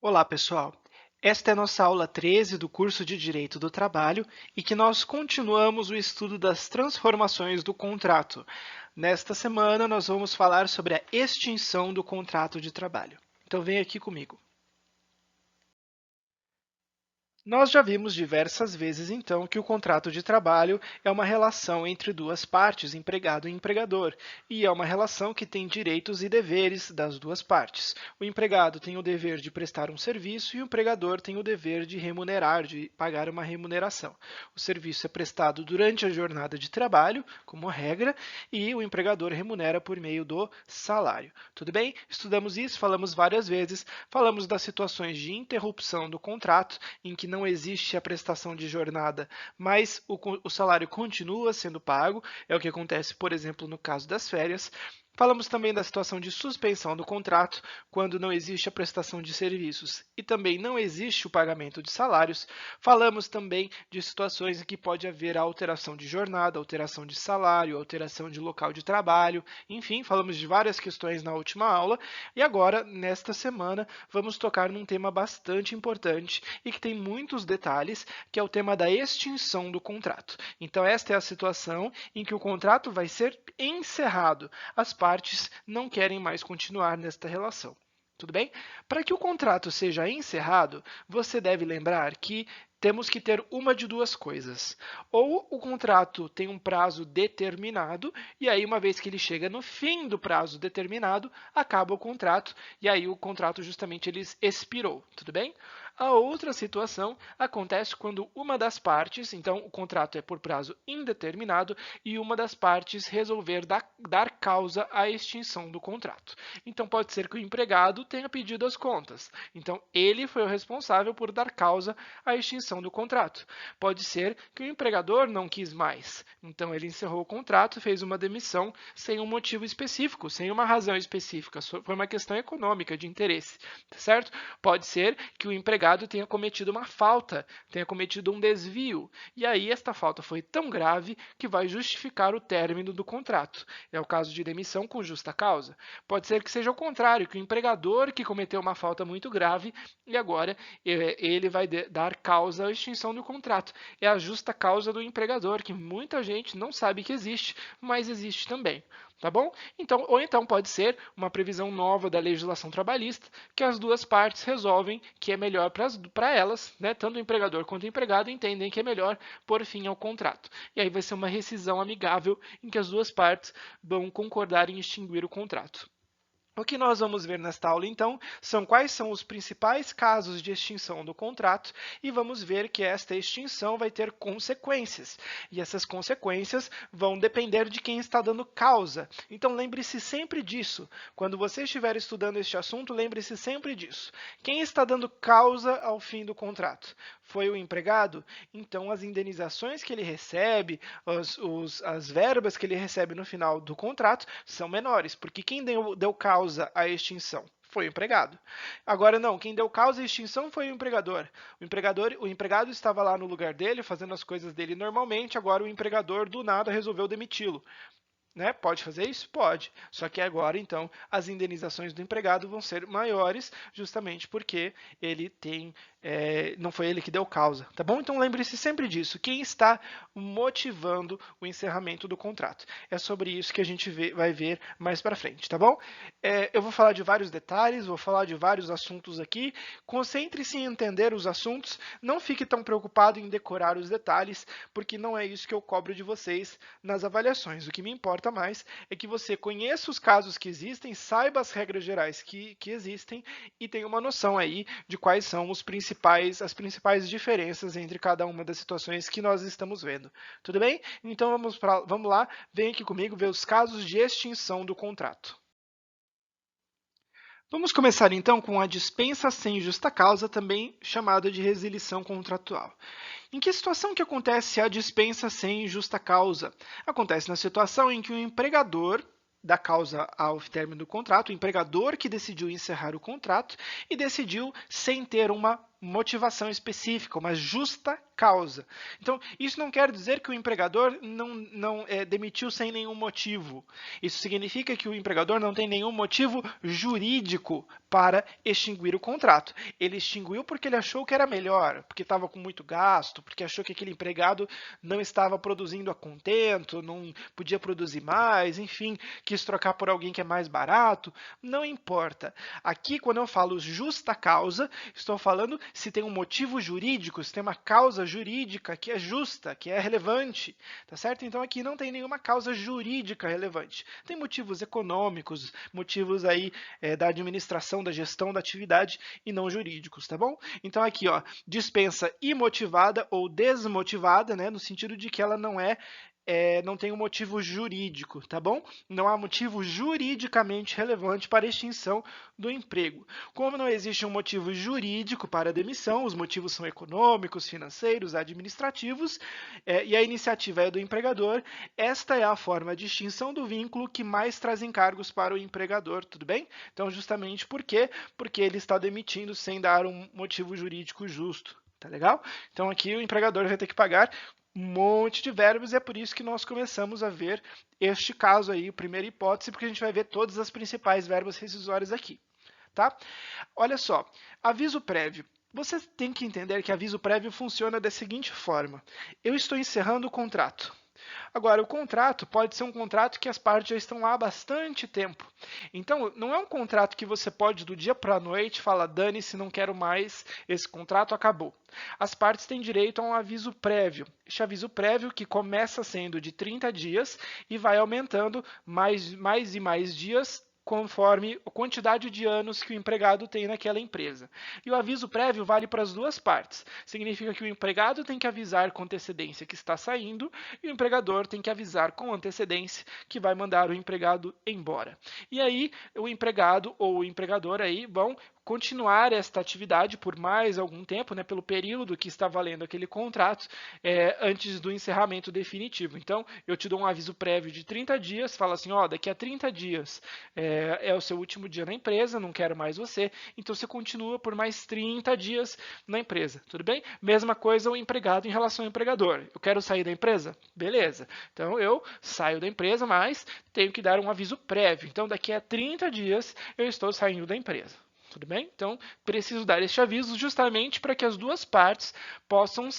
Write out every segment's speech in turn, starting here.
Olá, pessoal! Esta é a nossa aula 13 do curso de Direito do Trabalho e que nós continuamos o estudo das transformações do contrato. Nesta semana, nós vamos falar sobre a extinção do contrato de trabalho. Então, vem aqui comigo. Nós já vimos diversas vezes, então, que o contrato de trabalho é uma relação entre duas partes, empregado e empregador, e é uma relação que tem direitos e deveres das duas partes. O empregado tem o dever de prestar um serviço e o empregador tem o dever de remunerar, de pagar uma remuneração. O serviço é prestado durante a jornada de trabalho, como regra, e o empregador remunera por meio do salário. Tudo bem? Estudamos isso, falamos várias vezes, falamos das situações de interrupção do contrato, em que não existe a prestação de jornada, mas o salário continua sendo pago, é o que acontece, por exemplo, no caso das férias. Falamos também da situação de suspensão do contrato, quando não existe a prestação de serviços e também não existe o pagamento de salários. Falamos também de situações em que pode haver a alteração de jornada, alteração de salário, alteração de local de trabalho, enfim, falamos de várias questões na última aula. E agora, nesta semana, vamos tocar num tema bastante importante e que tem muitos detalhes, que é o tema da extinção do contrato. Então, esta é a situação em que o contrato vai ser encerrado. As partes não querem mais continuar nesta relação. Tudo bem? Para que o contrato seja encerrado, você deve lembrar que temos que ter uma de duas coisas. Ou o contrato tem um prazo determinado, e aí, uma vez que ele chega no fim do prazo determinado, acaba o contrato, e aí o contrato justamente ele expirou. Tudo bem? A outra situação acontece quando uma das partes, então o contrato é por prazo indeterminado, e uma das partes resolver dar causa à extinção do contrato. Então pode ser que o empregado tenha pedido as contas. Então ele foi o responsável por dar causa à extinção do contrato. Pode ser que o empregador não quis mais. Então ele encerrou o contrato, fez uma demissão sem um motivo específico, sem uma razão específica. Foi uma questão econômica de interesse, certo? Pode ser que o empregado tenha cometido uma falta, tenha cometido um desvio, e aí esta falta foi tão grave que vai justificar o término do contrato. É o caso de demissão com justa causa. Pode ser que seja o contrário, que o empregador que cometeu uma falta muito grave e agora ele vai dar causa à extinção do contrato. É a justa causa do empregador, que muita gente não sabe que existe, mas existe também. Tá bom? Então, ou então pode ser uma previsão nova da legislação trabalhista que as duas partes resolvem que é melhor para elas, né? Tanto o empregador quanto o empregado entendem que é melhor pôr fim ao contrato. E aí vai ser uma rescisão amigável em que as duas partes vão concordar em extinguir o contrato. O que nós vamos ver nesta aula, então, são quais são os principais casos de extinção do contrato e vamos ver que esta extinção vai ter consequências. E essas consequências vão depender de quem está dando causa. Então, lembre-se sempre disso. Quando você estiver estudando este assunto, lembre-se sempre disso. Quem está dando causa ao fim do contrato? Foi o empregado? Então, as indenizações que ele recebe, as verbas que ele recebe no final do contrato são menores, porque quem deu causa à extinção foi o empregado. Agora não, quem deu causa à extinção foi o empregador. O empregado estava lá no lugar dele, fazendo as coisas dele normalmente, agora o empregador do nada resolveu demiti-lo. Né? Pode fazer isso? Pode. Só que agora, então, as indenizações do empregado vão ser maiores, justamente porque ele não foi ele que deu causa, tá bom? Então lembre-se sempre disso. Quem está motivando o encerramento do contrato? É sobre isso que a gente vai ver mais para frente, tá bom? Eu vou falar de vários detalhes, vou falar de vários assuntos aqui. Concentre-se em entender os assuntos. Não fique tão preocupado em decorar os detalhes, porque não é isso que eu cobro de vocês nas avaliações. O que me importa mais é que você conheça os casos que existem, saiba as regras gerais que existem e tenha uma noção aí de quais são as principais diferenças entre cada uma das situações que nós estamos vendo. Tudo bem? Então vamos lá, vem aqui comigo ver os casos de extinção do contrato. Vamos começar então com a dispensa sem justa causa, também chamada de resilição contratual. Em que situação que acontece a dispensa sem justa causa? Acontece na situação em que o empregador dá causa ao término do contrato, o empregador que decidiu encerrar o contrato e decidiu sem ter uma motivação específica, uma justa causa. Então, isso não quer dizer que o empregador não demitiu sem nenhum motivo. Isso significa que o empregador não tem nenhum motivo jurídico para extinguir o contrato. Ele extinguiu porque ele achou que era melhor, porque estava com muito gasto, porque achou que aquele empregado não estava produzindo a contento, não podia produzir mais, enfim, quis trocar por alguém que é mais barato. Não importa. Aqui, quando eu falo justa causa, estou falando se tem um motivo jurídico, se tem uma causa jurídica que é justa, que é relevante, tá certo? Então aqui não tem nenhuma causa jurídica relevante. Tem motivos econômicos, motivos aí da administração, da gestão da atividade e não jurídicos, tá bom? Então aqui, ó, dispensa imotivada ou desmotivada, né, no sentido de que ela não tem um motivo jurídico, tá bom? Não há motivo juridicamente relevante para a extinção do emprego. Como não existe um motivo jurídico para a demissão, os motivos são econômicos, financeiros, administrativos, e a iniciativa é do empregador, esta é a forma de extinção do vínculo que mais traz encargos para o empregador, tudo bem? Então, justamente por quê? Porque ele está demitindo sem dar um motivo jurídico justo. Tá legal? Então aqui o empregador vai ter que pagar um monte de verbos, e é por isso que nós começamos a ver este caso aí, a primeira hipótese, porque a gente vai ver todas as principais verbas rescisórias aqui, tá? Olha só, aviso prévio. Você tem que entender que aviso prévio funciona da seguinte forma. Eu estou encerrando o contrato. Agora, o contrato pode ser um contrato que as partes já estão lá há bastante tempo. Então, não é um contrato que você pode, do dia para a noite, falar, dane-se, não quero mais, esse contrato acabou. As partes têm direito a um aviso prévio. Este aviso prévio que começa sendo de 30 dias e vai aumentando mais e mais dias conforme a quantidade de anos que o empregado tem naquela empresa. E o aviso prévio vale para as duas partes. Significa que o empregado tem que avisar com antecedência que está saindo e o empregador tem que avisar com antecedência que vai mandar o empregado embora. E aí o empregado ou o empregador aí vão continuar esta atividade por mais algum tempo, né, pelo período que está valendo aquele contrato, antes do encerramento definitivo. Então, eu te dou um aviso prévio de 30 dias, fala assim, ó, daqui a 30 dias é o seu último dia na empresa, não quero mais você, então você continua por mais 30 dias na empresa, tudo bem? Mesma coisa o empregado em relação ao empregador. Eu quero sair da empresa? Beleza. Então, eu saio da empresa, mas tenho que dar um aviso prévio. Então, daqui a 30 dias eu estou saindo da empresa. Tudo bem? Então, preciso dar este aviso justamente para que as duas partes possam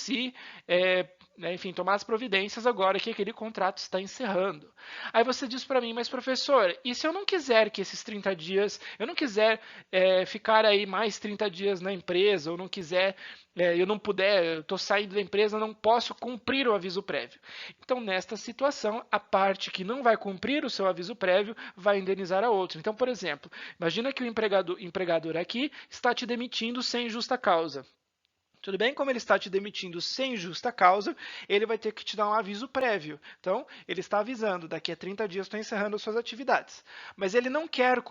enfim, tomar as providências agora que aquele contrato está encerrando. Aí você diz para mim, mas professor, e se eu não quiser que esses 30 dias, eu não quiser ficar aí mais 30 dias na empresa, ou não quiser, eu não puder, eu estou saindo da empresa, não posso cumprir o aviso prévio. Então, nesta situação, a parte que não vai cumprir o seu aviso prévio vai indenizar a outra. Então, por exemplo, imagina que o empregador aqui está te demitindo sem justa causa. Tudo bem? Como ele está te demitindo sem justa causa, ele vai ter que te dar um aviso prévio. Então, ele está avisando, daqui a 30 dias estou encerrando as suas atividades. Mas ele não quer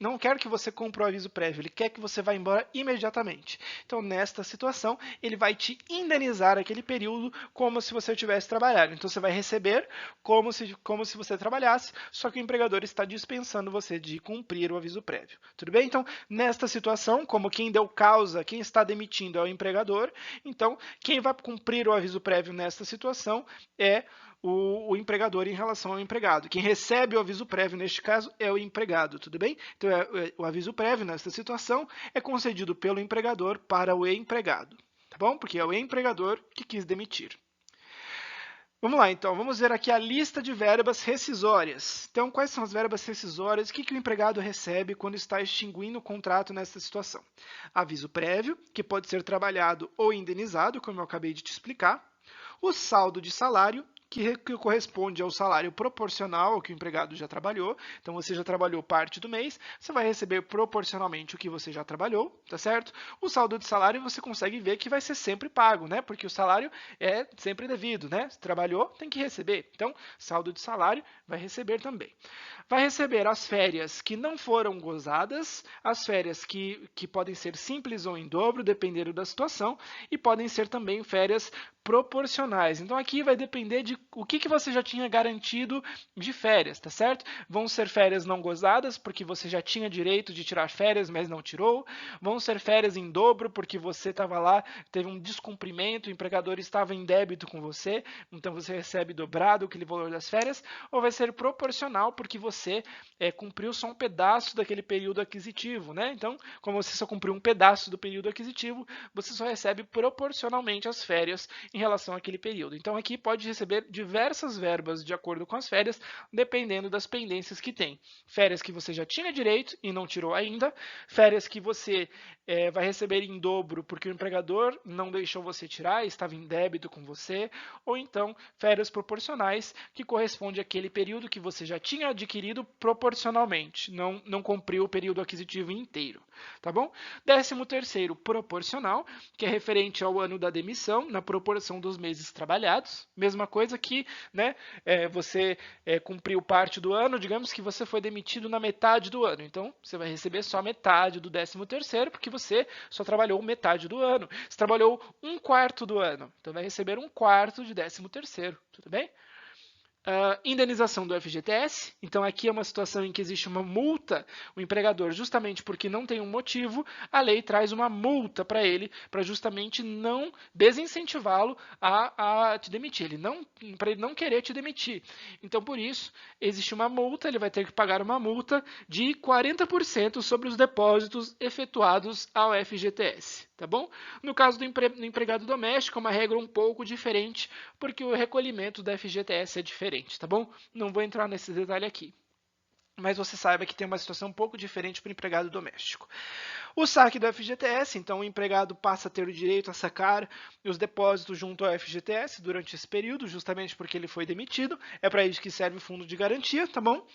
não quer que você cumpra o aviso prévio, ele quer que você vá embora imediatamente. Então, nesta situação, ele vai te indenizar aquele período como se você tivesse trabalhado. Então, você vai receber como se você trabalhasse, só que o empregador está dispensando você de cumprir o aviso prévio. Tudo bem? Então, nesta situação, como quem deu causa, quem está demitindo é o empregador, então, quem vai cumprir o aviso prévio nesta situação é o empregador em relação ao empregado. Quem recebe o aviso prévio, neste caso, é o empregado, tudo bem? Então, o aviso prévio nesta situação é concedido pelo empregador para o empregado, tá bom? Porque é o empregador que quis demitir. Vamos lá, então. Vamos ver aqui a lista de verbas rescisórias. Então, quais são as verbas rescisórias? O que o empregado recebe quando está extinguindo o contrato nessa situação? Aviso prévio, que pode ser trabalhado ou indenizado, como eu acabei de te explicar. O saldo de salário, que corresponde ao salário proporcional ao que o empregado já trabalhou. Então, você já trabalhou parte do mês, você vai receber proporcionalmente o que você já trabalhou, tá certo? O saldo de salário você consegue ver que vai ser sempre pago, né? Porque o salário é sempre devido, né? Se trabalhou, tem que receber. Então, saldo de salário vai receber também. Vai receber as férias que não foram gozadas, as férias que podem ser simples ou em dobro, dependendo da situação, e podem ser também férias proporcionais. Então, aqui vai depender de o que você já tinha garantido de férias, tá certo? Vão ser férias não gozadas, porque você já tinha direito de tirar férias, mas não tirou. Vão ser férias em dobro, porque você estava lá, teve um descumprimento, o empregador estava em débito com você, então você recebe dobrado aquele valor das férias. Ou vai ser proporcional, porque você cumpriu só um pedaço daquele período aquisitivo, né? Então, como você só cumpriu um pedaço do período aquisitivo, você só recebe proporcionalmente as férias em relação àquele período. Então, aqui pode receber diversas verbas de acordo com as férias, dependendo das pendências que tem. Férias que você já tinha direito e não tirou ainda, férias que você vai receber em dobro porque o empregador não deixou você tirar, estava em débito com você, ou então férias proporcionais, que corresponde àquele período que você já tinha adquirido proporcionalmente, não cumpriu o período aquisitivo inteiro, tá bom? 13º, proporcional, que é referente ao ano da demissão, na proporção dos meses trabalhados, mesma coisa que, né, você cumpriu parte do ano, digamos que você foi demitido na metade do ano, então você vai receber só metade do 13º, porque você só trabalhou metade do ano. Você trabalhou 1/4 do ano, então vai receber 1/4 de 13º, tudo bem? Indenização do FGTS, então aqui é uma situação em que existe uma multa, o empregador, justamente porque não tem um motivo, a lei traz uma multa para ele, para justamente não desincentivá-lo a te demitir, para ele não querer te demitir. Então, por isso, existe uma multa, ele vai ter que pagar uma multa de 40% sobre os depósitos efetuados ao FGTS, tá bom? No caso do empregado doméstico, é uma regra um pouco diferente, porque o recolhimento do FGTS é diferente, tá bom? Não vou entrar nesse detalhe aqui. Mas você saiba que tem uma situação um pouco diferente para o empregado doméstico. O saque do FGTS, então o empregado passa a ter o direito a sacar os depósitos junto ao FGTS durante esse período, justamente porque ele foi demitido. É para isso que serve o fundo de garantia, tá bom?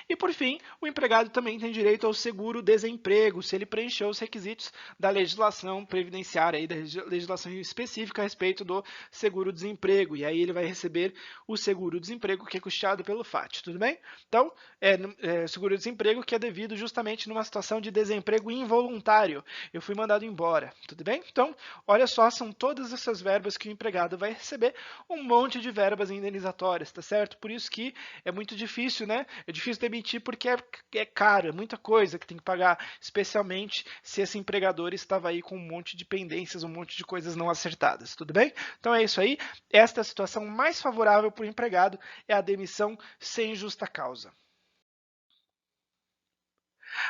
E por fim, o empregado também tem direito ao seguro-desemprego, se ele preencheu os requisitos da legislação previdenciária, da legislação específica a respeito do seguro-desemprego. E aí ele vai receber o seguro-desemprego que é custeado pelo FAT, tudo bem? Então, seguro-desemprego que é devido justamente numa situação de desemprego involuntário. Eu fui mandado embora, tudo bem? Então, olha só, são todas essas verbas que o empregado vai receber, um monte de verbas indenizatórias, tá certo? Por isso que é muito difícil, né? É difícil demitir porque é caro, é muita coisa que tem que pagar, especialmente se esse empregador estava aí com um monte de pendências, um monte de coisas não acertadas, tudo bem? Então é isso aí. Esta é a situação mais favorável para o empregado, é a demissão sem justa causa.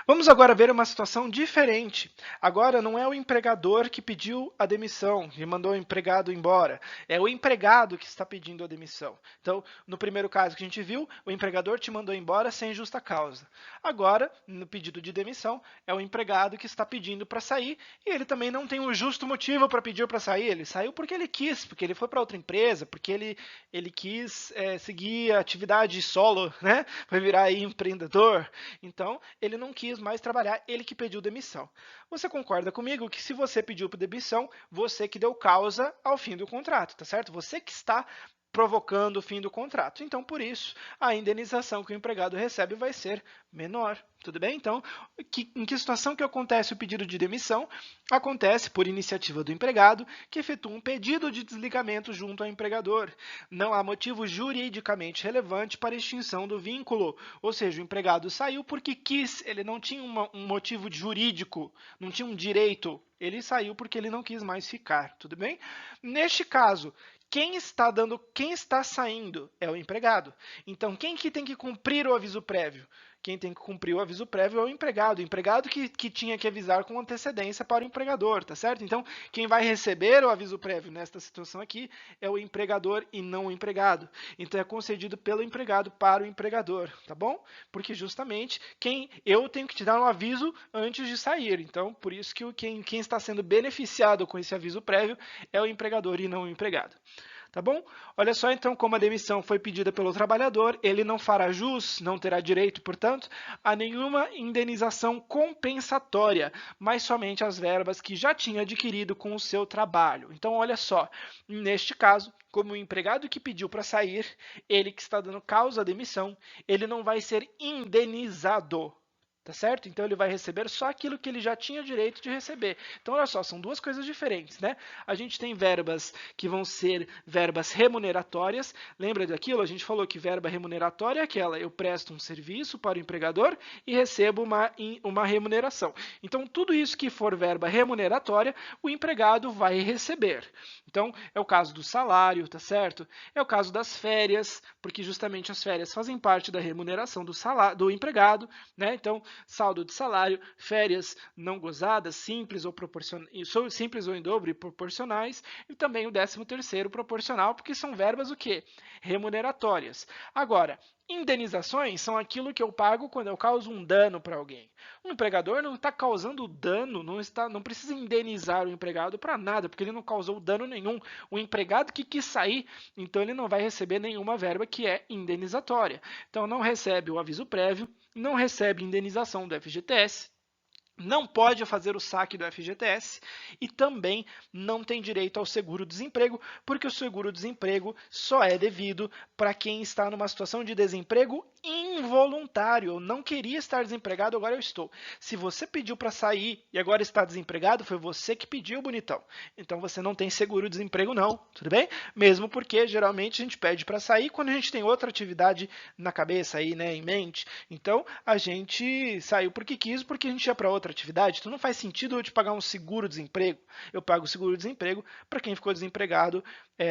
Vamos agora ver uma situação diferente. Agora não é o empregador que pediu a demissão e mandou o empregado embora. É o empregado que está pedindo a demissão. Então, no primeiro caso que a gente viu, o empregador te mandou embora sem justa causa. Agora, no pedido de demissão, é o empregado que está pedindo para sair e ele também não tem um justo motivo para pedir para sair. Ele saiu porque ele quis, porque ele foi para outra empresa, porque ele quis seguir a atividade solo, né? Vai virar aí empreendedor. Então, ele não quis mais trabalhar, ele que pediu demissão. Você concorda comigo que se você pediu demissão, você que deu causa ao fim do contrato, tá certo? Você que está provocando o fim do contrato. Então, por isso, a indenização que o empregado recebe vai ser menor. Tudo bem? Então, em que situação que acontece o pedido de demissão? Acontece por iniciativa do empregado, que efetua um pedido de desligamento junto ao empregador. Não há motivo juridicamente relevante para extinção do vínculo, ou seja, o empregado saiu porque quis, ele não tinha um motivo jurídico, não tinha um direito, ele saiu porque ele não quis mais ficar, tudo bem? Neste caso, quem está saindo é o empregado. Então, quem que tem que cumprir o aviso prévio? Quem tem que cumprir o aviso prévio é o empregado que tinha que avisar com antecedência para o empregador, tá certo? Então, quem vai receber o aviso prévio nesta situação aqui é o empregador e não o empregado. Então, é concedido pelo empregado para o empregador, tá bom? Porque justamente eu tenho que te dar um aviso antes de sair. Então, por isso que quem está sendo beneficiado com esse aviso prévio é o empregador e não o empregado. Tá bom? Olha só então como a demissão foi pedida pelo trabalhador, ele não fará jus, não terá direito, portanto, a nenhuma indenização compensatória, mas somente as verbas que já tinha adquirido com o seu trabalho. Então, olha só, neste caso, como o empregado que pediu para sair, ele que está dando causa à demissão, ele não vai ser indenizado. tá certo? Então ele vai receber só aquilo que ele já tinha direito de receber. Então olha só, são duas coisas diferentes, né? A gente tem verbas que vão ser verbas remuneratórias. Lembra daquilo? A gente falou que verba remuneratória é aquela, eu presto um serviço para o empregador e recebo uma remuneração. Então tudo isso que for verba remuneratória, o empregado vai receber. Então é o caso do salário, tá certo? É o caso das férias, porque justamente as férias fazem parte da remuneração do empregado, né? Então saldo de salário, férias não gozadas, simples ou em dobro e proporcionais, e também o 13º proporcional, porque são verbas o quê? Remuneratórias. Agora, indenizações são aquilo que eu pago quando eu causo um dano para alguém. O empregador não está causando dano, não precisa indenizar o empregado para nada, porque ele não causou dano nenhum. O empregado que quis sair, então ele não vai receber nenhuma verba que é indenizatória. Então não recebe o aviso prévio, não recebe indenização do FGTS, não pode fazer o saque do FGTS e também não tem direito ao seguro-desemprego, porque o seguro-desemprego só é devido para quem está numa situação de desemprego involuntário. Eu não queria estar desempregado, agora eu estou. Se você pediu para sair e agora está desempregado, foi você que pediu, bonitão. Então você não tem seguro-desemprego não, tudo bem? Mesmo porque geralmente a gente pede para sair quando a gente tem outra atividade na cabeça aí, né, em mente. Então a gente saiu porque quis, porque a gente ia para outra atividade, então não faz sentido eu te pagar um seguro-desemprego. Eu pago o seguro-desemprego para quem ficou desempregado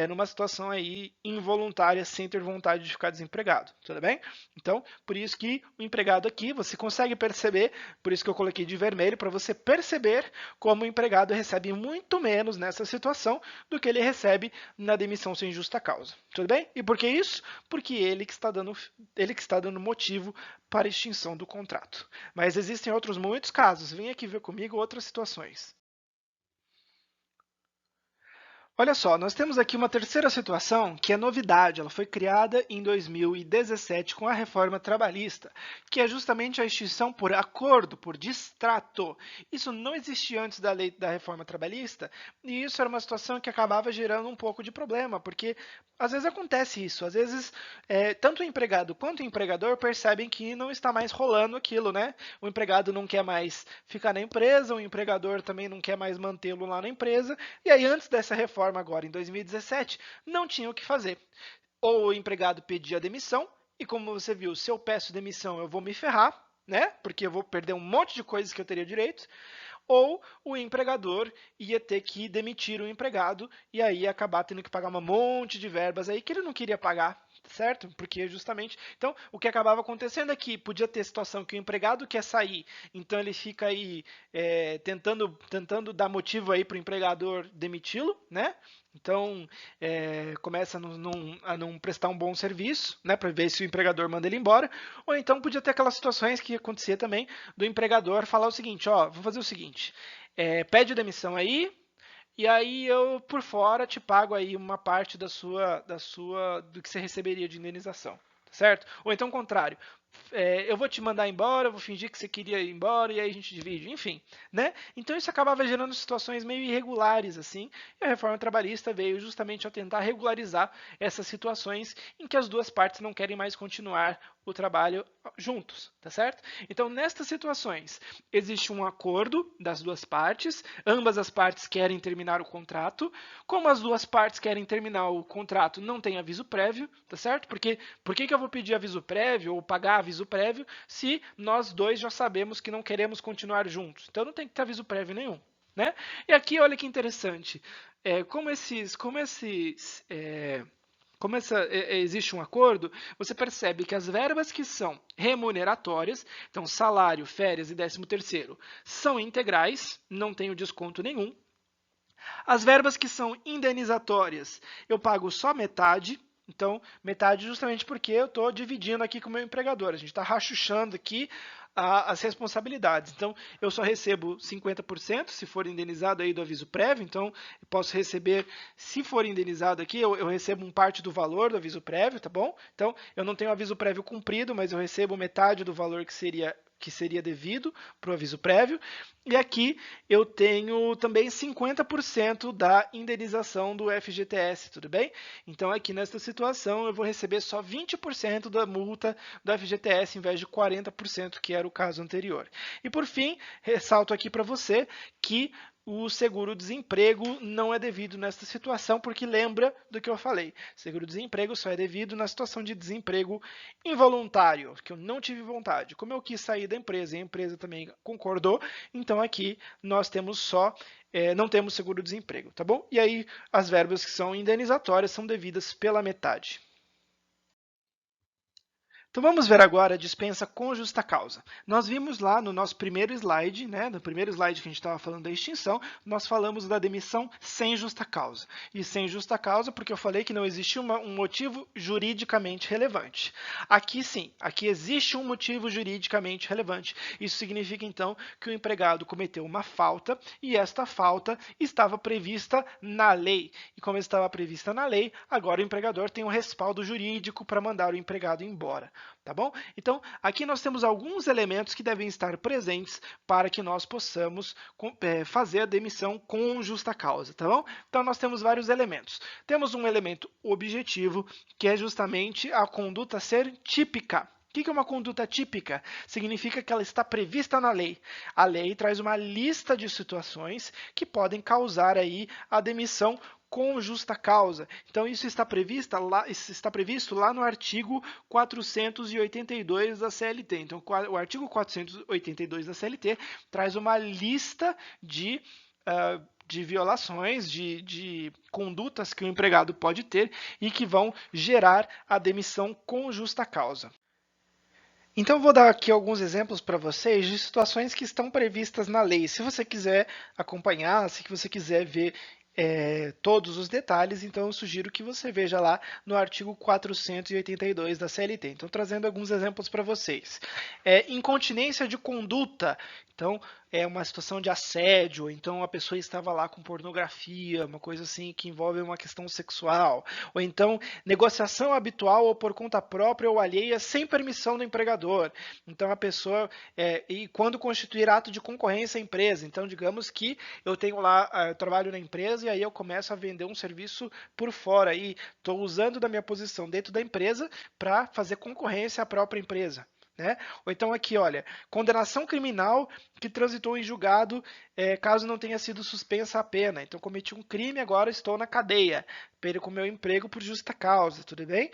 numa situação aí involuntária, sem ter vontade de ficar desempregado, tudo bem? Então, por isso que o empregado aqui, você consegue perceber, por isso que eu coloquei de vermelho, para você perceber como o empregado recebe muito menos nessa situação do que ele recebe na demissão sem justa causa, tudo bem? E por que isso? Porque ele que está dando motivo para a extinção do contrato. Mas existem outros muitos casos. Vem aqui ver comigo outras situações. Olha só, nós temos aqui uma terceira situação que é novidade. Ela foi criada em 2017 com a reforma trabalhista, que é justamente a extinção por acordo, por distrato. Isso não existia antes da lei da reforma trabalhista e isso era uma situação que acabava gerando um pouco de problema, porque às vezes acontece isso. Às vezes, tanto o empregado quanto o empregador percebem que não está mais rolando aquilo, né? O empregado não quer mais ficar na empresa, o empregador também não quer mais mantê-lo lá na empresa. E aí, antes dessa reforma agora, em 2017, não tinha o que fazer. Ou o empregado pedia demissão, e como você viu, se eu peço demissão, eu vou me ferrar, né? Porque eu vou perder um monte de coisas que eu teria direito. Ou o empregador ia ter que demitir o empregado e aí acabar tendo que pagar um monte de verbas aí que ele não queria pagar, certo? Porque justamente, então, o que acabava acontecendo é que podia ter situação que o empregado quer sair, então ele fica aí tentando dar motivo aí para o empregador demiti-lo, né? Então, começa a não prestar um bom serviço, né, para ver se o empregador manda ele embora, ou então podia ter aquelas situações que acontecia também do empregador falar o seguinte, ó, vou fazer o seguinte, pede demissão aí, e aí eu por fora te pago aí uma parte do que você receberia de indenização, tá certo? Ou então o contrário, eu vou te mandar embora, eu vou fingir que você queria ir embora e aí a gente divide, enfim, né? Então isso acabava gerando situações meio irregulares assim, e a reforma trabalhista veio justamente a tentar regularizar essas situações em que as duas partes não querem mais continuar o trabalho juntos, tá certo? Então, nestas situações, existe um acordo das duas partes, ambas as partes querem terminar o contrato. Como as duas partes querem terminar o contrato, não tem aviso prévio, tá certo? Porque por que eu vou pedir aviso prévio ou pagar aviso prévio se nós dois já sabemos que não queremos continuar juntos? Então, não tem que ter aviso prévio nenhum, né? E aqui, olha que interessante, existe um acordo, você percebe que as verbas que são remuneratórias, então salário, férias e 13º, são integrais, não tem o desconto nenhum. As verbas que são indenizatórias, eu pago só metade, então metade justamente porque eu estou dividindo aqui com o meu empregador, a gente está rachuchando aqui as responsabilidades. Então, eu só recebo 50% se for indenizado aí do aviso prévio. Então, eu posso receber, se for indenizado aqui, eu recebo parte do valor do aviso prévio, tá bom? Então, eu não tenho aviso prévio cumprido, mas eu recebo metade do valor que seria que seria devido para o aviso prévio, e aqui eu tenho também 50% da indenização do FGTS, tudo bem? Então aqui nesta situação eu vou receber só 20% da multa do FGTS em vez de 40%, que era o caso anterior. E por fim, ressalto aqui para você que o seguro-desemprego não é devido nesta situação, porque lembra do que eu falei. Seguro-desemprego só é devido na situação de desemprego involuntário, que eu não tive vontade. Como eu quis sair da empresa e a empresa também concordou, então aqui nós temos só, não temos seguro-desemprego, tá bom? E aí as verbas que são indenizatórias são devidas pela metade. Então vamos ver agora a dispensa com justa causa. Nós vimos lá no nosso primeiro slide, no primeiro slide que a gente estava falando da extinção, nós falamos da demissão sem justa causa. E sem justa causa porque eu falei que não existia um motivo juridicamente relevante. Aqui sim, aqui existe um motivo juridicamente relevante. Isso significa então que o empregado cometeu uma falta e esta falta estava prevista na lei. E como estava prevista na lei, agora o empregador tem um respaldo jurídico para mandar o empregado embora. Tá bom? Então, aqui nós temos alguns elementos que devem estar presentes para que nós possamos fazer a demissão com justa causa, tá bom? Então, nós temos vários elementos. Temos um elemento objetivo, que é justamente a conduta ser típica. O que é uma conduta típica? Significa que ela está prevista na lei. A lei traz uma lista de situações que podem causar aí a demissão com justa causa. Então, isso está previsto lá no artigo 482 da CLT. Então, o artigo 482 da CLT traz uma lista de violações, de condutas que o empregado pode ter e que vão gerar a demissão com justa causa. Então, vou dar aqui alguns exemplos para vocês de situações que estão previstas na lei. Se você quiser acompanhar, se você quiser ver todos os detalhes, então eu sugiro que você veja lá no artigo 482 da CLT. Então, trazendo alguns exemplos para vocês. Incontinência de conduta. Então, é uma situação de assédio, ou então a pessoa estava lá com pornografia, uma coisa assim que envolve uma questão sexual, ou então negociação habitual ou por conta própria ou alheia sem permissão do empregador. Então a pessoa, e quando constituir ato de concorrência à empresa, então digamos que eu tenho lá, eu trabalho na empresa e aí eu começo a vender um serviço por fora e estou usando da minha posição dentro da empresa para fazer concorrência à própria empresa. Ou então aqui, olha, condenação criminal que transitou em julgado caso não tenha sido suspensa a pena. Então, cometi um crime, agora estou na cadeia. Perco o meu emprego por justa causa, tudo bem?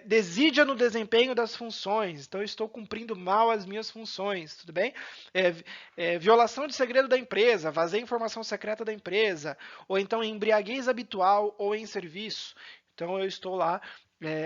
Desídia no desempenho das funções. Então, estou cumprindo mal as minhas funções, tudo bem? Violação de segredo da empresa, vazei informação secreta da empresa. Ou então, embriaguez habitual ou em serviço. Então, eu estou lá.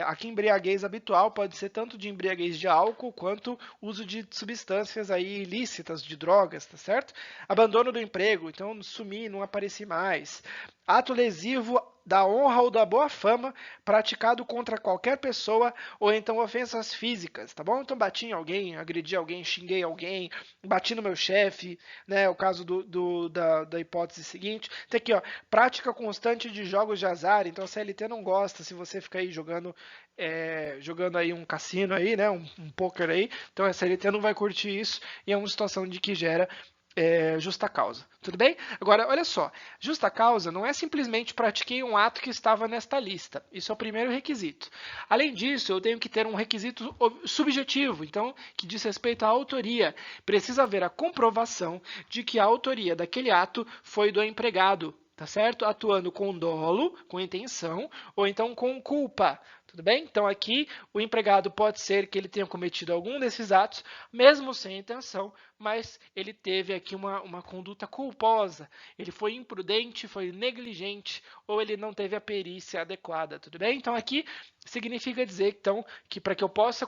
Aqui, embriaguez habitual pode ser tanto de embriaguez de álcool quanto uso de substâncias aí ilícitas, de drogas, tá certo? Abandono do emprego, então sumi, não apareci mais. Ato lesivo da honra ou da boa fama praticado contra qualquer pessoa ou então ofensas físicas, tá bom? Então bati em alguém, agredi alguém, xinguei alguém, bati no meu chefe, o caso da hipótese seguinte. Tem aqui, ó, prática constante de jogos de azar, então a CLT não gosta se você ficar aí jogando aí um cassino aí, um poker aí, então a CLT não vai curtir isso e é uma situação de que gera justa causa, tudo bem? Agora, olha só, justa causa não é simplesmente pratiquei um ato que estava nesta lista, isso é o primeiro requisito. Além disso, eu tenho que ter um requisito subjetivo, então, que diz respeito à autoria. Precisa haver a comprovação de que a autoria daquele ato foi do empregado, tá certo? Atuando com dolo, com intenção, ou então com culpa. Tudo bem? Então aqui o empregado pode ser que ele tenha cometido algum desses atos, mesmo sem intenção, mas ele teve aqui uma conduta culposa. Ele foi imprudente, foi negligente, ou ele não teve a perícia adequada. Tudo bem? Então aqui significa dizer então, que para que eu possa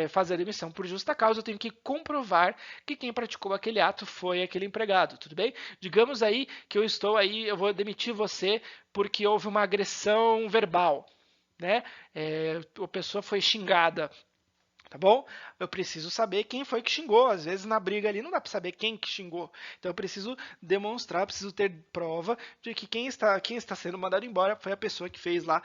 fazer a demissão por justa causa, eu tenho que comprovar que quem praticou aquele ato foi aquele empregado. Tudo bem? Digamos aí que eu vou demitir você porque houve uma agressão verbal. A pessoa foi xingada Tá bom? Eu preciso saber quem foi que xingou. Às vezes na briga ali não dá para saber quem que xingou. Então eu preciso demonstrar, preciso ter prova de que quem está sendo mandado embora foi a pessoa que fez lá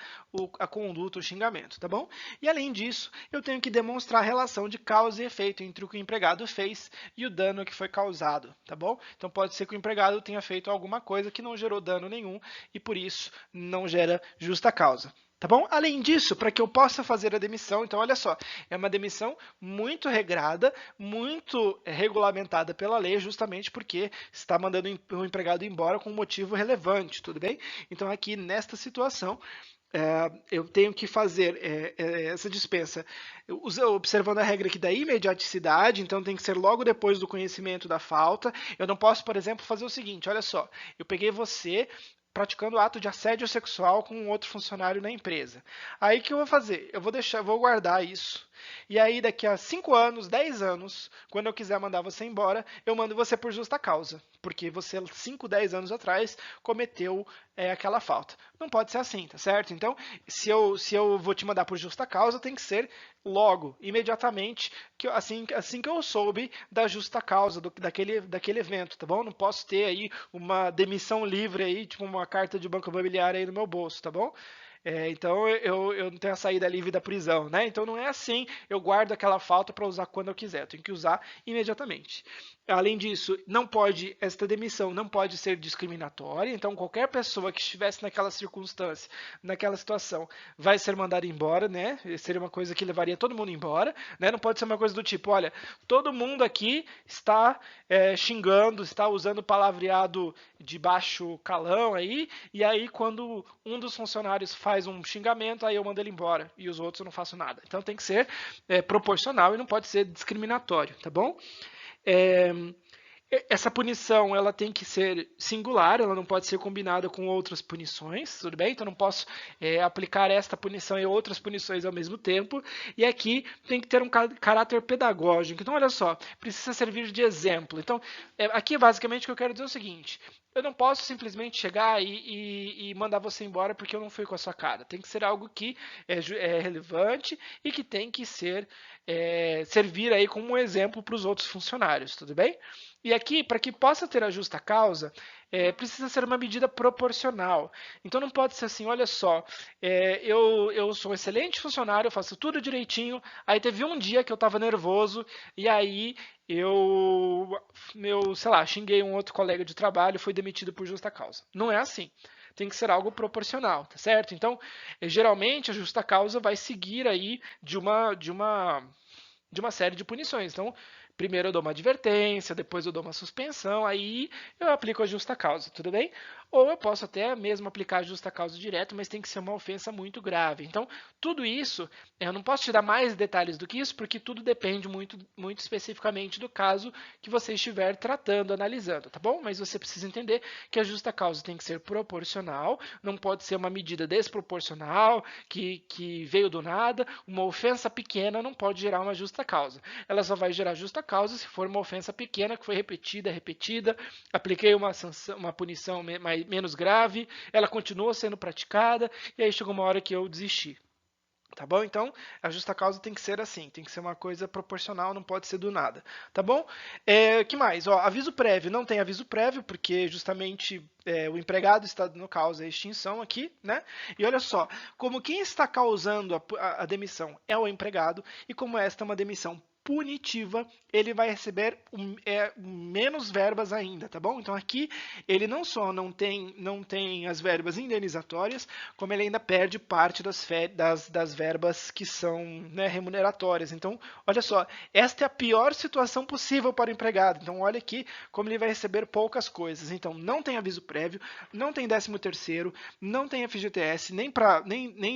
a conduta, o xingamento, tá bom? E além disso, eu tenho que demonstrar a relação de causa e efeito entre o que o empregado fez e o dano que foi causado, tá bom? Então pode ser que o empregado tenha feito alguma coisa que não gerou dano nenhum e por isso não gera justa causa. Tá bom? Além disso, para que eu possa fazer a demissão, então olha só, é uma demissão muito regrada, muito regulamentada pela lei, justamente porque está mandando o empregado embora com um motivo relevante, tudo bem? Então aqui nesta situação, eu tenho que fazer essa dispensa observando a regra aqui da imediaticidade, então tem que ser logo depois do conhecimento da falta. Eu não posso, por exemplo, fazer o seguinte, olha só, eu peguei você praticando ato de assédio sexual com um outro funcionário na empresa. Aí o que eu vou fazer? Eu vou guardar isso. E aí daqui a 5 anos, 10 anos, quando eu quiser mandar você embora, eu mando você por justa causa, porque você 5, 10 anos atrás cometeu aquela falta. Não pode ser assim, tá certo? Então, se eu vou te mandar por justa causa, tem que ser logo, imediatamente, assim que eu soube da justa causa daquele evento, tá bom? Não posso ter aí uma demissão livre aí, tipo uma carta de banco imobiliário aí no meu bolso, tá bom? Então eu não tenho a saída livre da prisão, né? Então não é assim, eu guardo aquela falta para usar quando eu quiser, eu tenho que usar imediatamente. Além disso, esta demissão não pode ser discriminatória, então qualquer pessoa que estivesse naquela circunstância, naquela situação, vai ser mandada embora, né? Seria uma coisa que levaria todo mundo embora, né? Não pode ser uma coisa do tipo, olha, todo mundo aqui está xingando, está usando palavreado de baixo calão aí, e aí quando um dos funcionários faz um xingamento, aí eu mando ele embora, e os outros eu não faço nada. Então tem que ser proporcional e não pode ser discriminatório, tá bom? É, essa punição ela tem que ser singular, ela não pode ser combinada com outras punições, tudo bem? Então não posso aplicar esta punição e outras punições ao mesmo tempo. E aqui tem que ter um caráter pedagógico. Então olha só, precisa servir de exemplo. Então aqui basicamente o que eu quero dizer é o seguinte: eu não posso simplesmente chegar e mandar você embora porque eu não fui com a sua cara. Tem que ser algo que é relevante e que tem que servir aí como um exemplo para os outros funcionários, tudo bem? E aqui, para que possa ter a justa causa, precisa ser uma medida proporcional. Então não pode ser assim, olha só, eu sou um excelente funcionário, eu faço tudo direitinho, aí teve um dia que eu estava nervoso, e aí sei lá, xinguei um outro colega de trabalho e fui demitido por justa causa. Não é assim. Tem que ser algo proporcional, tá certo? Então, geralmente a justa causa vai seguir aí de uma série de punições. Então, primeiro eu dou uma advertência, depois eu dou uma suspensão, aí eu aplico a justa causa, tudo bem? Ou eu posso até mesmo aplicar a justa causa direto, mas tem que ser uma ofensa muito grave. Então, tudo isso, eu não posso te dar mais detalhes do que isso, porque tudo depende muito, muito especificamente do caso que você estiver tratando, analisando, tá bom? Mas você precisa entender que a justa causa tem que ser proporcional, não pode ser uma medida desproporcional, que veio do nada. Uma ofensa pequena não pode gerar uma justa causa. Ela só vai gerar justa causa se for uma ofensa pequena que foi repetida, apliquei uma punição menos grave, ela continua sendo praticada, e aí chegou uma hora que eu desisti. Tá bom? Então, a justa causa tem que ser assim, tem que ser uma coisa proporcional, não pode ser do nada. Tá bom? Que mais? Ó, aviso prévio. Não tem aviso prévio, porque justamente o empregado está dando causa à extinção aqui, né? E olha só, como quem está causando a demissão é o empregado, e como esta é uma demissão punitiva, ele vai receber menos verbas ainda, tá bom? Então aqui ele não só não tem as verbas indenizatórias, como ele ainda perde parte das verbas que são, né, remuneratórias. Então, olha só, esta é a pior situação possível para o empregado. Então, olha aqui como ele vai receber poucas coisas. Então, não tem aviso prévio, não tem 13º, não tem FGTS, nem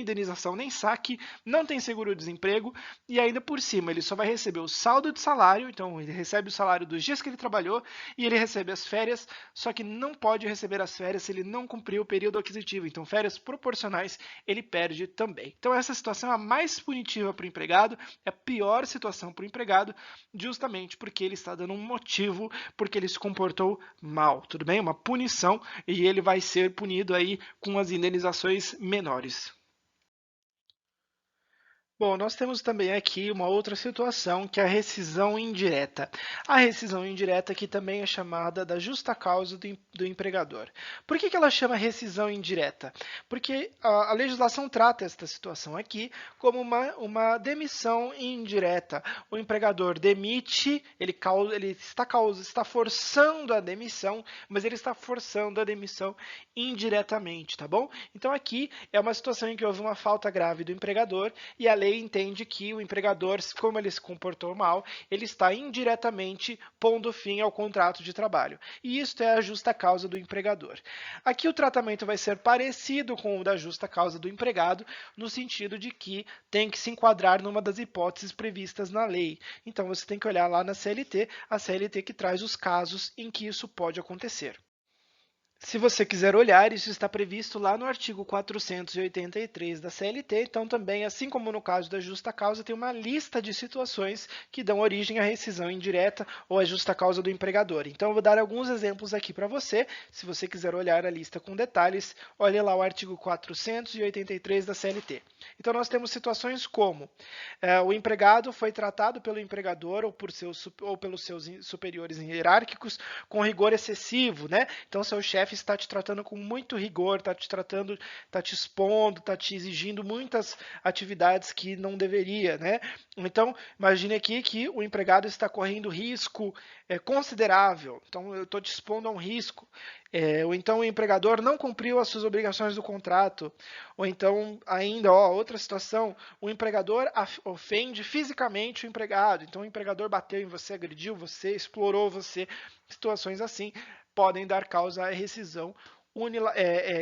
indenização, nem saque, não tem seguro-desemprego, e ainda por cima ele só vai receber o saldo de salário. Então ele recebe o salário dos dias que ele trabalhou e ele recebe as férias, só que não pode receber as férias se ele não cumpriu o período aquisitivo. Então férias proporcionais ele perde também. Então essa situação é a mais punitiva para o empregado, é a pior situação para o empregado, justamente porque ele está dando um motivo, porque ele se comportou mal, tudo bem? Uma punição, e ele vai ser punido aí com as indenizações menores. Bom, nós temos também aqui uma outra situação, que é a rescisão indireta. A rescisão indireta aqui também é chamada da justa causa do empregador. Por que ela chama rescisão indireta? Porque a legislação trata esta situação aqui como uma demissão indireta. O empregador demite, ele está forçando a demissão, mas ele está forçando a demissão indiretamente, tá bom? Então aqui é uma situação em que houve uma falta grave do empregador e a lei entende que o empregador, como ele se comportou mal, ele está indiretamente pondo fim ao contrato de trabalho. E isto é a justa causa do empregador. Aqui o tratamento vai ser parecido com o da justa causa do empregado, no sentido de que tem que se enquadrar numa das hipóteses previstas na lei. Então você tem que olhar lá na CLT, a CLT que traz os casos em que isso pode acontecer. Se você quiser olhar, isso está previsto lá no artigo 483 da CLT, então também, assim como no caso da justa causa, tem uma lista de situações que dão origem à rescisão indireta ou à justa causa do empregador. Então eu vou dar alguns exemplos aqui para você, se você quiser olhar a lista com detalhes, olhe lá o artigo 483 da CLT. Então nós temos situações como o empregado foi tratado pelo empregador ou pelos seus superiores hierárquicos com rigor excessivo, né? Então seu chefe está te tratando com muito rigor, está te tratando, está te expondo, está te exigindo muitas atividades que não deveria, né? Então imagine aqui que o empregado está correndo risco considerável. Então eu estou te expondo a um risco. Ou então o empregador não cumpriu as suas obrigações do contrato, ou então ainda, outra situação, o empregador ofende fisicamente o empregado, então o empregador bateu em você, agrediu você, explorou você, situações assim podem dar causa à rescisão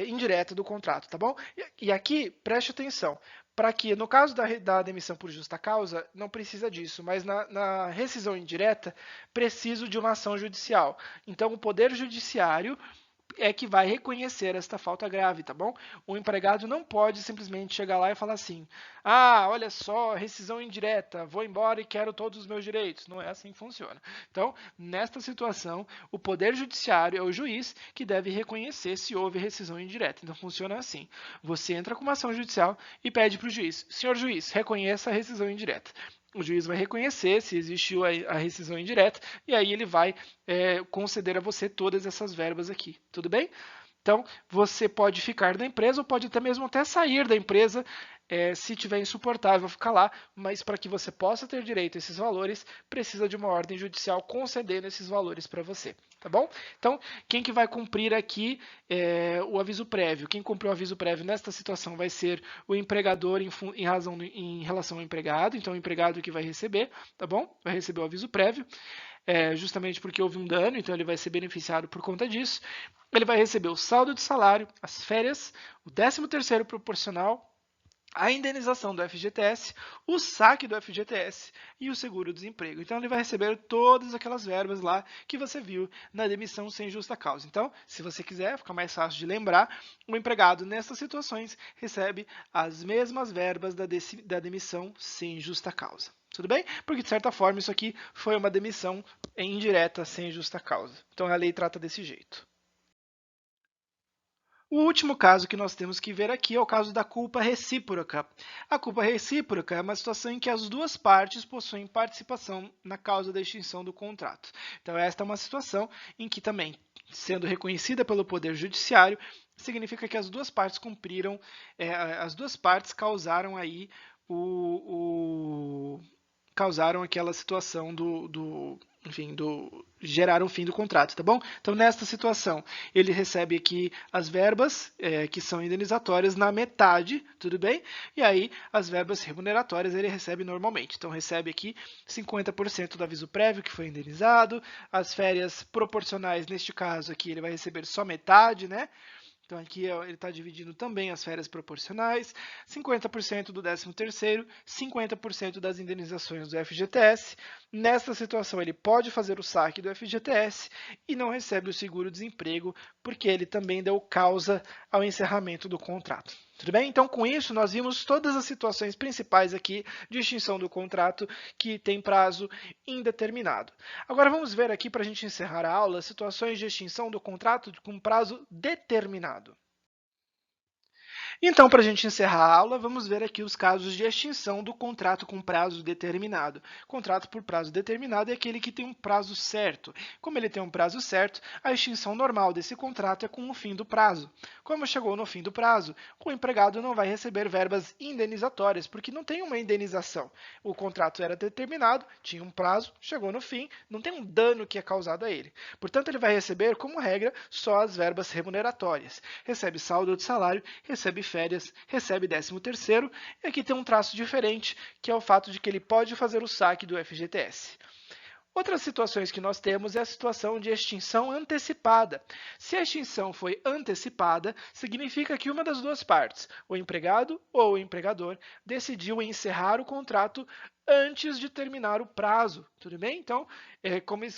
indireta do contrato, tá bom? E aqui, preste atenção, para que, no caso da demissão por justa causa, não precisa disso, mas na rescisão indireta, preciso de uma ação judicial. Então, o Poder Judiciário é que vai reconhecer esta falta grave, tá bom? O empregado não pode simplesmente chegar lá e falar assim: ah, olha só, rescisão indireta, vou embora e quero todos os meus direitos. Não é assim que funciona. Então, nesta situação, o Poder Judiciário é o juiz que deve reconhecer se houve rescisão indireta. Então, funciona assim: você entra com uma ação judicial e pede para o juiz: senhor juiz, reconheça a rescisão indireta. O juiz vai reconhecer se existiu a rescisão indireta e aí ele vai conceder a você todas essas verbas aqui, tudo bem? Então, você pode ficar na empresa ou pode até sair da empresa se tiver insuportável ficar lá, mas para que você possa ter direito a esses valores, precisa de uma ordem judicial concedendo esses valores para você, tá bom? Então, quem que vai cumprir aqui o aviso prévio? Quem cumpriu o aviso prévio nesta situação vai ser o empregador em relação ao empregado, então o empregado que vai receber, tá bom? Vai receber o aviso prévio justamente porque houve um dano, então ele vai ser beneficiado por conta disso. Ele vai receber o saldo de salário, as férias, o 13º proporcional, a indenização do FGTS, o saque do FGTS e o seguro-desemprego. Então ele vai receber todas aquelas verbas lá que você viu na demissão sem justa causa. Então, se você quiser, fica mais fácil de lembrar, o empregado nessas situações recebe as mesmas verbas da demissão sem justa causa. Tudo bem? Porque, de certa forma, isso aqui foi uma demissão indireta sem justa causa. Então a lei trata desse jeito. O último caso que nós temos que ver aqui é o caso da culpa recíproca. A culpa recíproca é uma situação em que as duas partes possuem participação na causa da extinção do contrato. Então, esta é uma situação em que também, sendo reconhecida pelo Poder Judiciário, significa que as duas partes cumpriram, as duas partes causaram aí causaram aquela situação enfim, geraram o fim do contrato, tá bom? Então, nesta situação, ele recebe aqui as verbas que são indenizatórias na metade, tudo bem? E aí, as verbas remuneratórias ele recebe normalmente. Então, recebe aqui 50% do aviso prévio que foi indenizado, as férias proporcionais, neste caso aqui, ele vai receber só metade, né? Então aqui ele está dividindo também as férias proporcionais, 50% do 13º, 50% das indenizações do FGTS. Nesta situação ele pode fazer o saque do FGTS e não recebe o seguro-desemprego porque ele também deu causa ao encerramento do contrato. Tudo bem? Então, com isso, nós vimos todas as situações principais aqui de extinção do contrato que tem prazo indeterminado. Agora, vamos ver aqui, para a gente encerrar a aula, situações de extinção do contrato com prazo determinado. Então, para a gente encerrar a aula, vamos ver aqui os casos de extinção do contrato com prazo determinado. Contrato por prazo determinado é aquele que tem um prazo certo. Como ele tem um prazo certo, a extinção normal desse contrato é com o fim do prazo. Como chegou no fim do prazo, o empregado não vai receber verbas indenizatórias, porque não tem uma indenização. O contrato era determinado, tinha um prazo, chegou no fim, não tem um dano que é causado a ele. Portanto, ele vai receber, como regra, só as verbas remuneratórias. Recebe saldo de salário, recebe férias, recebe 13º, e aqui tem um traço diferente, que é o fato de que ele pode fazer o saque do FGTS. Outras situações que nós temos é a situação de extinção antecipada. Se a extinção foi antecipada, significa que uma das duas partes, o empregado ou o empregador, decidiu encerrar o contrato antes de terminar o prazo. Tudo bem? Então,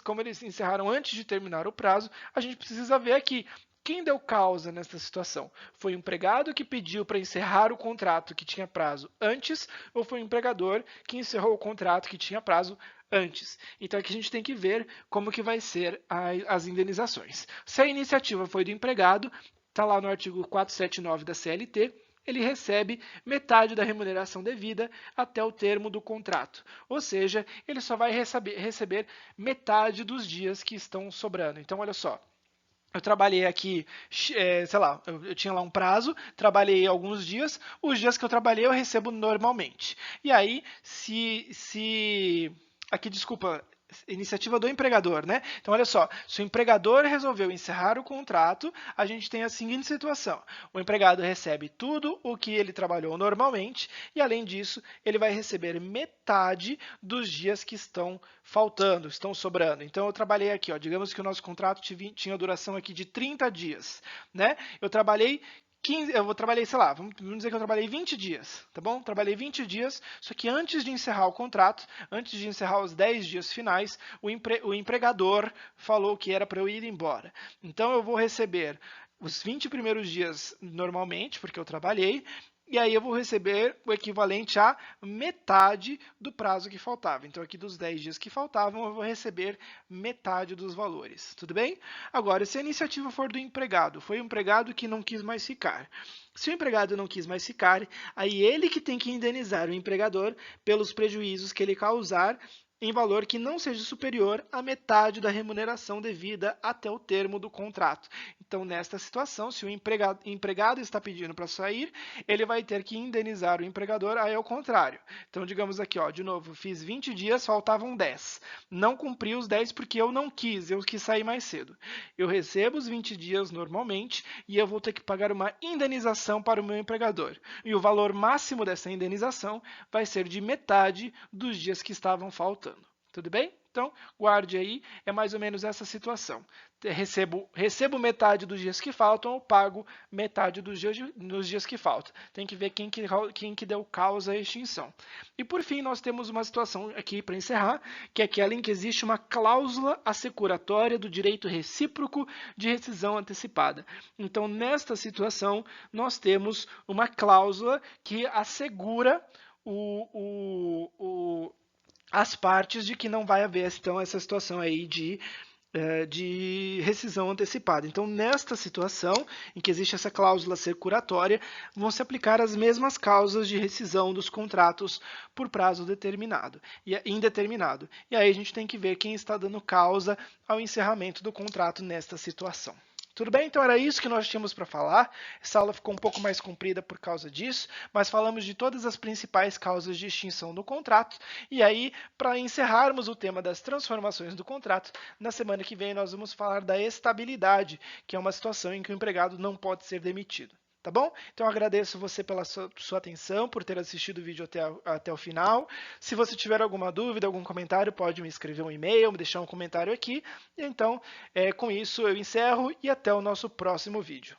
como eles encerraram antes de terminar o prazo, a gente precisa ver aqui quem deu causa nessa situação? Foi o empregado que pediu para encerrar o contrato que tinha prazo antes ou foi o empregador que encerrou o contrato que tinha prazo antes? Então aqui a gente tem que ver como que vai ser as indenizações. Se a iniciativa foi do empregado, está lá no artigo 479 da CLT, ele recebe metade da remuneração devida até o termo do contrato. Ou seja, ele só vai receber metade dos dias que estão sobrando. Então, olha só. Eu trabalhei aqui, sei lá, eu tinha lá um prazo, trabalhei alguns dias, os dias que eu trabalhei eu recebo normalmente. E aí, aqui, desculpa, iniciativa do empregador, né? Então, olha só, se o empregador resolveu encerrar o contrato, a gente tem a seguinte situação. O empregado recebe tudo o que ele trabalhou normalmente e, além disso, ele vai receber metade dos dias que estão faltando, estão sobrando. Então, eu trabalhei aqui, ó, digamos que o nosso contrato tinha duração aqui de 30 dias, né? Eu trabalhei 15, eu trabalhei, sei lá, vamos dizer que eu trabalhei 20 dias, tá bom? Trabalhei 20 dias, só que antes de encerrar o contrato, antes de encerrar os 10 dias finais, o empregador falou que era para eu ir embora. Então eu vou receber os 20 primeiros dias normalmente, porque eu trabalhei, e aí eu vou receber o equivalente a metade do prazo que faltava. Então aqui dos 10 dias que faltavam, eu vou receber metade dos valores. Tudo bem? Agora, se a iniciativa for do empregado, foi o empregado que não quis mais ficar. Se o empregado não quis mais ficar, aí ele que tem que indenizar o empregador pelos prejuízos que ele causar em valor que não seja superior à metade da remuneração devida até o termo do contrato. Então, nesta situação, se o empregado está pedindo para sair, ele vai ter que indenizar o empregador, aí é o contrário. Então, digamos aqui, ó, de novo, fiz 20 dias, faltavam 10. Não cumpri os 10 porque eu não quis, eu quis sair mais cedo. Eu recebo os 20 dias normalmente e eu vou ter que pagar uma indenização para o meu empregador. E o valor máximo dessa indenização vai ser de metade dos dias que estavam faltando. Tudo bem? Então, guarde aí, é mais ou menos essa situação. Recebo metade dos dias que faltam, ou pago metade dos dias que faltam. Tem que ver quem que deu causa à extinção. E por fim, nós temos uma situação aqui para encerrar, que é aquela em que existe uma cláusula assecuratória do direito recíproco de rescisão antecipada. Então, nesta situação, nós temos uma cláusula que assegura as partes de que não vai haver então essa situação aí de rescisão antecipada. Então, nesta situação em que existe essa cláusula securatória, vão se aplicar as mesmas causas de rescisão dos contratos por prazo determinado e indeterminado. E aí a gente tem que ver quem está dando causa ao encerramento do contrato nesta situação. Tudo bem? Então era isso que nós tínhamos para falar. Essa aula ficou um pouco mais comprida por causa disso, mas falamos de todas as principais causas de extinção do contrato. E aí, para encerrarmos o tema das transformações do contrato, na semana que vem nós vamos falar da estabilidade, que é uma situação em que o empregado não pode ser demitido. Tá bom? Então eu agradeço você pela sua atenção, por ter assistido o vídeo até o final. Se você tiver alguma dúvida, algum comentário, pode me escrever um e-mail, me deixar um comentário aqui. E então, com isso eu encerro e até o nosso próximo vídeo.